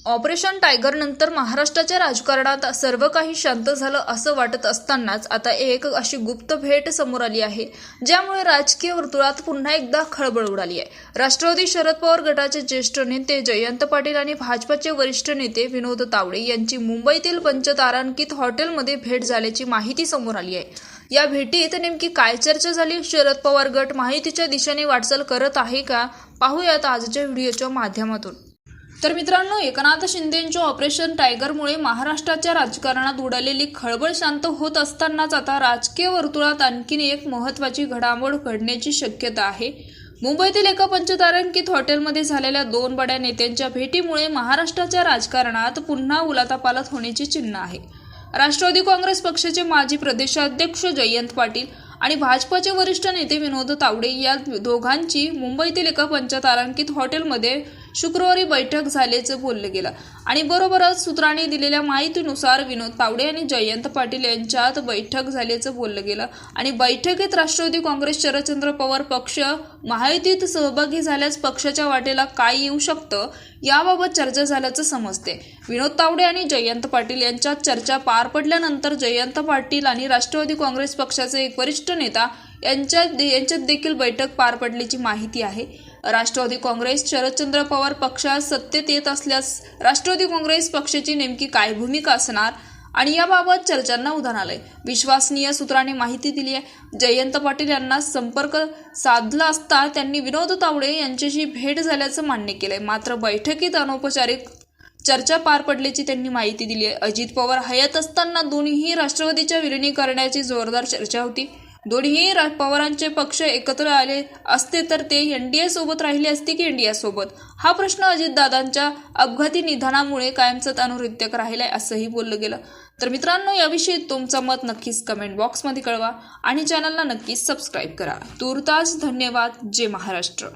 Operation tiger नंतर महाराष्ट्राच्या राजकारणात सर्व काही शांत झालं असं वाटत असतानाच आता एक अशी गुप्त भेट समोर आली आहे, ज्यामुळे राजकीय वर्तुळात पुन्हा एकदा खळबळ उडाली आहे। राष्ट्रवादी शरद पवार गटाचे ज्येष्ठ नेते जयंत पाटील आणि भाजपचे वरिष्ठ नेते विनोद तावडे यांची मुंबईतील पंचतारांकित हॉटेलमध्ये भेट झाल्याची माहिती समोर आली आहे। या भेटीत नेमकी काय चर्चा झाली, शरद पवार गट माहितीच्या दिशेने वाटचाल करत आहे का, पाहूयात आजच्या व्हिडिओच्या माध्यमातून। तर मित्रांनो, एकनाथ शिंदेंच्या ऑपरेशन टायगरमुळे महाराष्ट्राच्या राजकारणात उडालेली खळबळ शांत होत असतानाच आता राजकीय वर्तुळात आणखीन एक महत्त्वाची घडामोड घडण्याची शक्यता आहे। मुंबईतील एका पंचतारांकित हॉटेलमध्ये झालेल्या दोन बड्या नेत्यांच्या भेटीमुळे महाराष्ट्राच्या राजकारणात पुन्हा उलातापालत होण्याची चिन्ह आहे। राष्ट्रवादी काँग्रेस पक्षाचे माजी प्रदेशाध्यक्ष जयंत पाटील आणि भाजपचे वरिष्ठ नेते विनोद तावडे या दोघांची मुंबईतील एका पंचतारांकित हॉटेलमध्ये शुक्रवारी बैठक झाल्याचं बोललं गेलं आणि बरोबरच सूत्रांनी दिलेल्या माहितीनुसार विनोद तावडे आणि जयंत पाटील यांच्यात बैठक झाल्याचं बोललं गेलं आणि बैठकीत राष्ट्रवादी काँग्रेस शरदचंद्र पवार पक्ष महायुतीत सहभागी झाल्यास पक्षाच्या वाटेला काय येऊ शकतं याबाबत चर्चा झाल्याचं समजते। विनोद तावडे आणि जयंत पाटील यांच्यात चर्चा पार पडल्यानंतर जयंत पाटील आणि राष्ट्रवादी काँग्रेस पक्षाचे एक वरिष्ठ नेता यांच्यात देखील बैठक पार पडल्याची माहिती आहे। राष्ट्रवादी काँग्रेस शरदचंद्र पवार पक्षात सत्तेत येत असल्यास राष्ट्रवादी काँग्रेस पक्षाची नेमकी काय भूमिका असणार आणि याबाबत चर्चांना उधाण आलंय। विश्वसनीय सूत्रांनी माहिती दिली आहे। जयंत पाटील यांना संपर्क साधला असता त्यांनी विनोद तावडे यांच्याशी भेट झाल्याचं मान्य केलंय, मात्र बैठकीत अनौपचारिक चर्चा पार पडल्याची त्यांनी माहिती दिली आहे। अजित पवार हयात असताना दोन्ही राष्ट्रवादीच्या विलिनीकरणाची जोरदार चर्चा होती। दोन्ही पवारांचे पक्ष एकत्र आले असते तर ते एनडीए सोबत राहिले असते की इंडिया सोबत, हा प्रश्न अजितदादांच्या अपघाती निधनामुळे कायमच अनुरित्यक राहिलाय असंही बोललं गेलं। तर मित्रांनो, याविषयी तुमचं मत नक्कीच कमेंट बॉक्समध्ये कळवा आणि चॅनलला नक्कीच सबस्क्राईब करा। तूर्तास धन्यवाद। जय महाराष्ट्र।